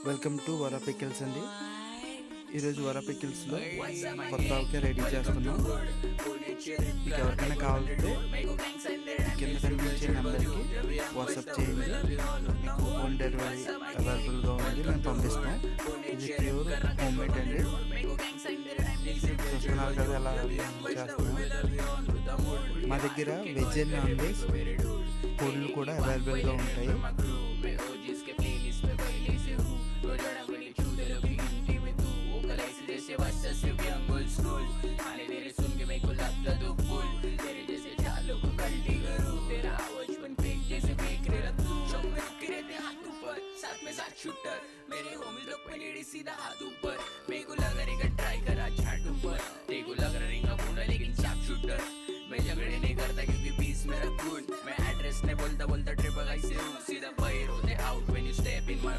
Welcome to Varra pickles అండి. ఈరోజు వరా పికిల్స్లో కొత్త ఆవకాయ రెడీ చేస్తున్నాం. మీకు ఎవరికైనా కావాలంటే కింద కనిపించే నెంబర్కి వాట్సాప్ చేయండి. మీకు హోమ్ డెలివరీ అవైలబుల్గా ఉంది, మేము పంపిస్తాం. ఇది ప్యూర్ హోమ్ మేడ్ అండి. చూస్తున్నారు కదా ఎలా చేస్తున్నాం. మా దగ్గర వెజ్ అండ్ నాన్ వెజ్ పొడులు కూడా అవైలబుల్గా ఉంటాయి. शूटर मेरे होmies लोग पे लेडी सीधा हाथ ऊपर मेरे को लग रहा ट्राई करा छाट ऊपर तेरे को लग रहा रिंगा पूरा लेकिन शार्प शूटर मैं झगड़े नहीं करता क्योंकि पीस मेरा खून मैं एड्रेस नहीं बोलता ट्रिप गाइस से सीधा फायर होते out when you step in my